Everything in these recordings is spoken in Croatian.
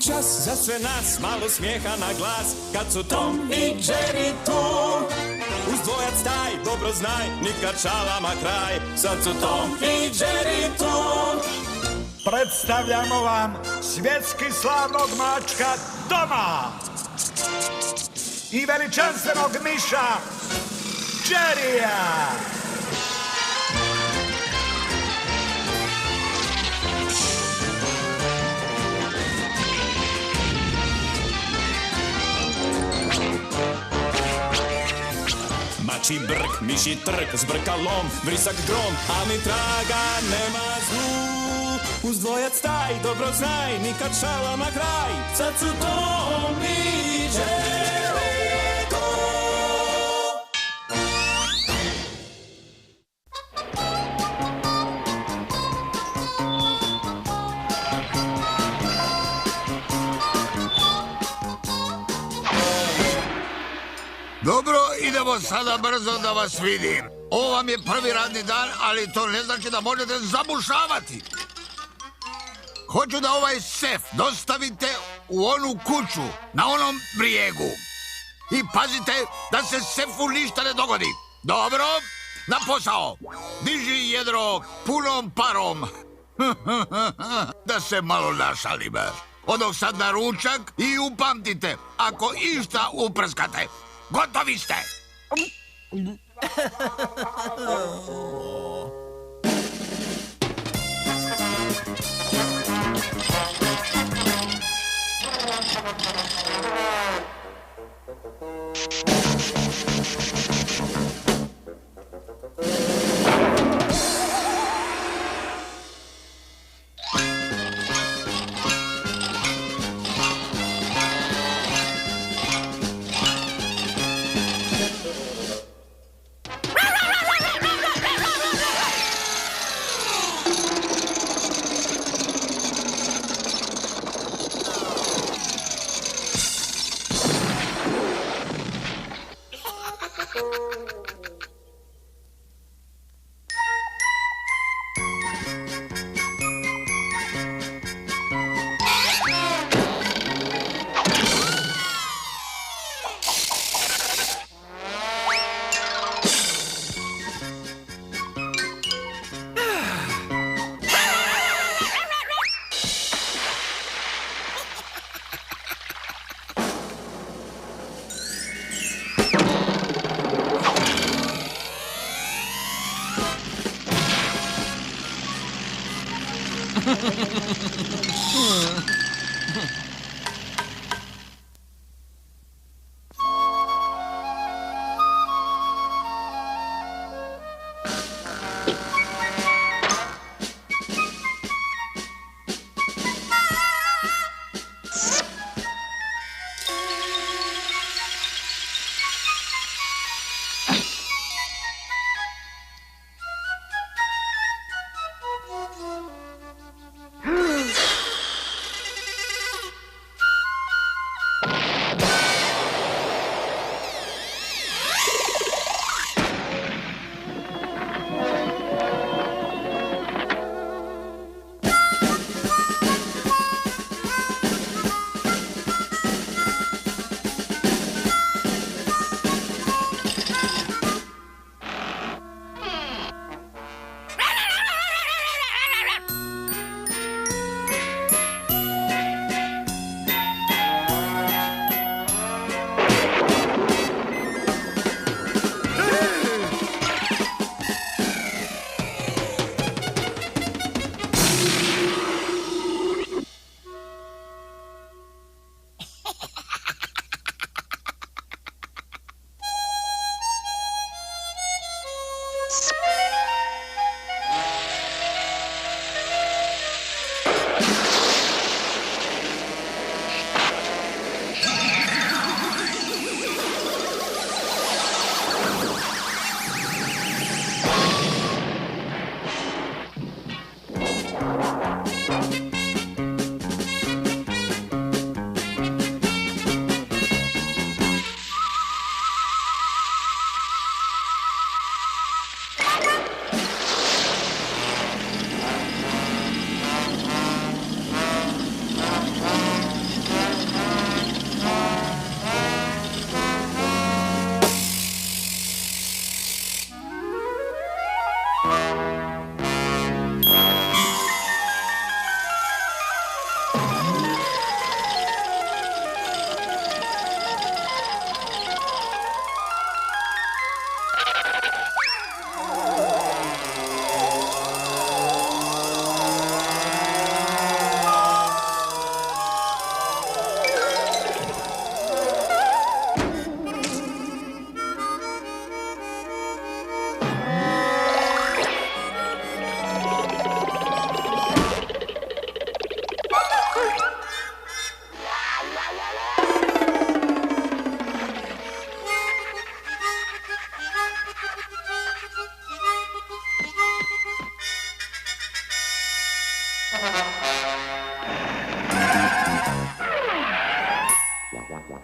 čas za sve nas, malo smijeha na glas, kad su Tom i Jerry tu. Uz dvojac taj, dobro znaj, nikad šalama kraj, sad su Tom i Jerry tu. Predstavljamo vam svjetski slavnog mačka Toma i veličanstvenog miša Jerrya. Mači brk, miši trk, zbrkalom, vrisak grom, a ni traga nema zlu. Uz dvojac taj, dobro znaj, nikad šalama kraj, sad su Tom i Jerry tu. Dobro, idemo sada brzo da vas vidim. Ovo vam je prvi radni dan, ali to ne znači da možete zabušavati. Hoću da ovaj sef dostavite u onu kuću, na onom brijegu. I pazite da se sefu ništa ne dogodi. Dobro, na posao. Diži jedro punom parom. Da se malo našalim. Odok sad na ručak i upamtite, ako išta uprskate, gotovi ste!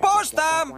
Puštam!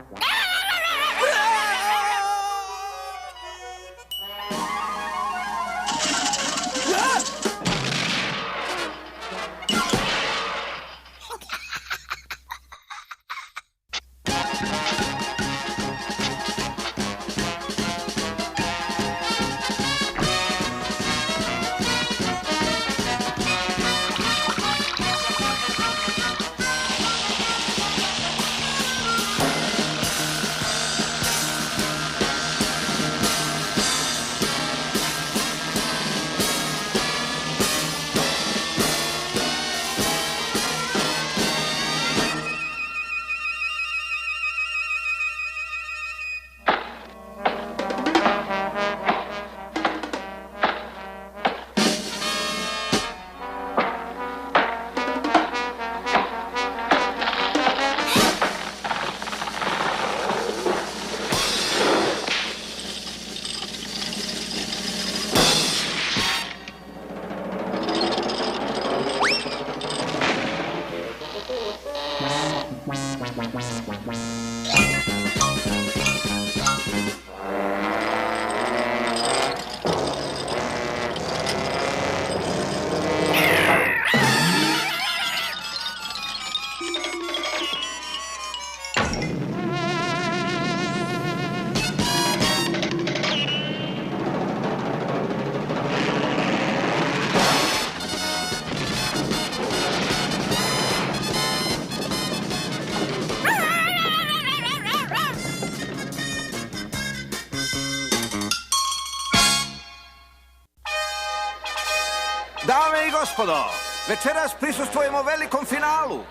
Dame i gospodo, večeras prisustvujemo velikom finalu.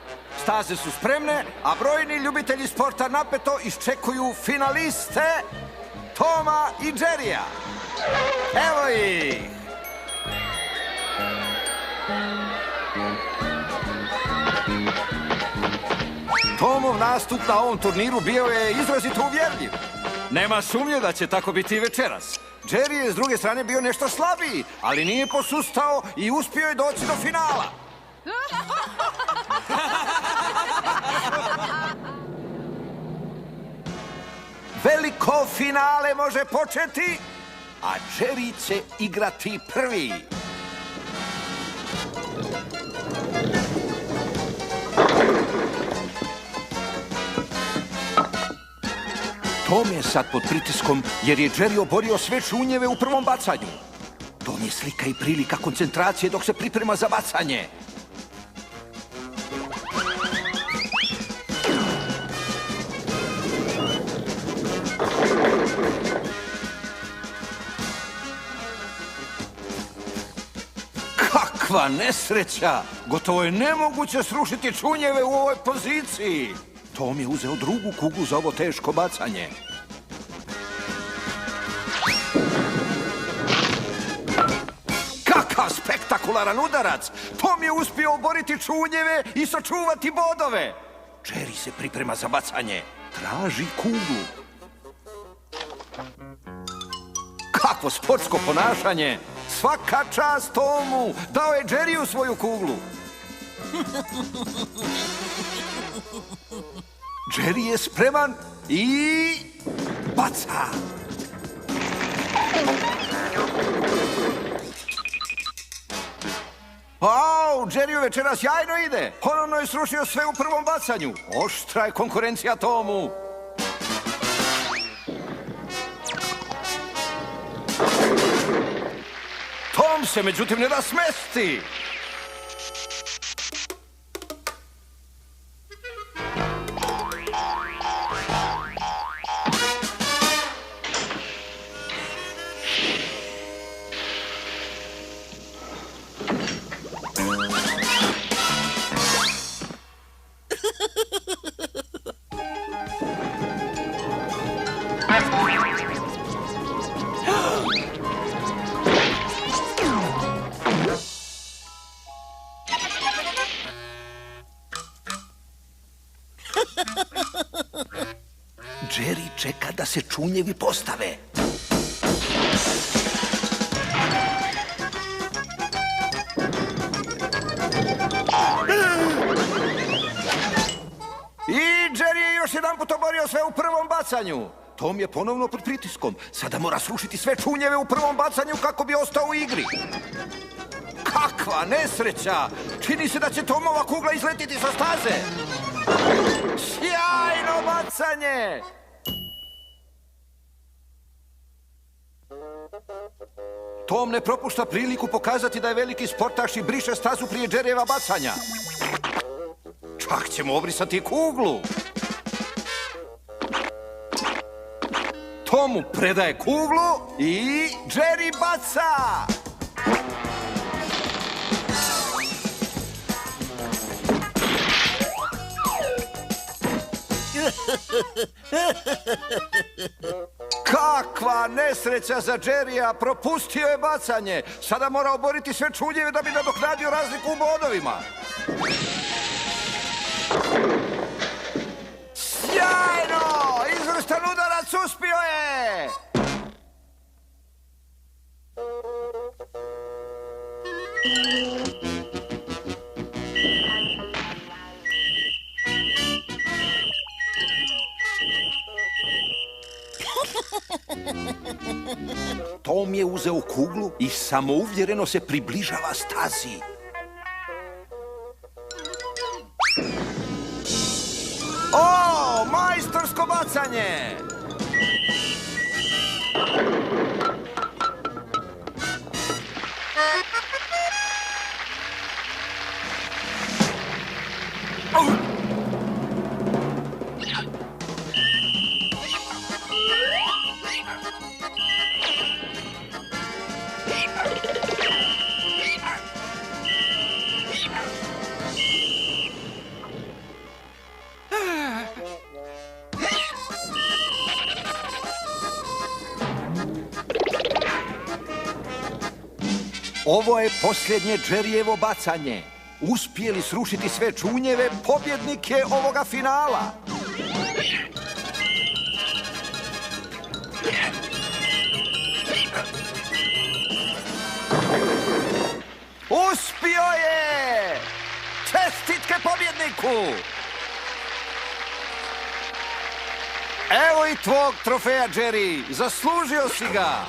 Staze su spremne, a brojni ljubitelji sporta napeto iščekuju finaliste Toma i Jerrya. Evo ih! Tomov nastup na ovom turniru bio je izrazito uvjerljiv. Nema sumnje da će tako biti i večeras. Jerry je s druge strane bio nešto slabiji, ali nije posustao i uspio je doći do finala. Veliko finale može početi, a Jerry će igrati prvi. Tom je sad pod pritiskom jer je Jerry oborio sve šunjeve u prvom bacanju. Tom je slika i prilika koncentracije dok se priprema za bacanje. Kakva nesreća! Gotovo je nemoguće srušiti šunjeve u ovoj poziciji. Tom je uzeo drugu kuglu za ovo teško bacanje. Kakav spektakularan udarac! Tom je uspio oboriti šunjeve i sačuvati bodove. Jerry se priprema za bacanje. Traži kuglu. Kakvo sportsko ponašanje! Svaka čast Tomu! Dao je Jerryu svoju kuglu. Jerry je spreman i baca. Jerry večeras sjajno ide. Ponovno je srušio sve u prvom bacanju. Oštra je konkurencija Tomu. Tom se međutim ne da smesti. Jerry čeka da se šunjevi postave. ostvario sve u prvom bacanju. Tom je ponovno pod pritiskom. Sada mora srušiti sve čunjeve u prvom bacanju kako bi ostao u igri. Kakva nesreća! Čini se da će Tomova kugla izletiti sa staze. Sjajno bacanje! Tom ne propušta priliku pokazati da je veliki sportaš i briše stazu prije Jerryjeva bacanja. Čak ćemo obrisati kuglu. Tomu predaje kuglu i Jerry baca! Kakva nesreća za Jerryja, propustio je bacanje. Sada mora oboriti sve čunjeve da bi nadoknadio razliku u bodovima. Sjajno! Izvrstan udarac, uspio je! Tom je uzeo kuglu i samouvjereno se približava stazi. O, majstorsko bacanje! Ovo je posljednje Jerryjevo bacanje. Uspije li srušiti sve čunjeve, pobjednik je ovoga finala. Uspio je! Čestitke pobjedniku! Evo i tvog trofeja, Jerry. Zaslužio si ga.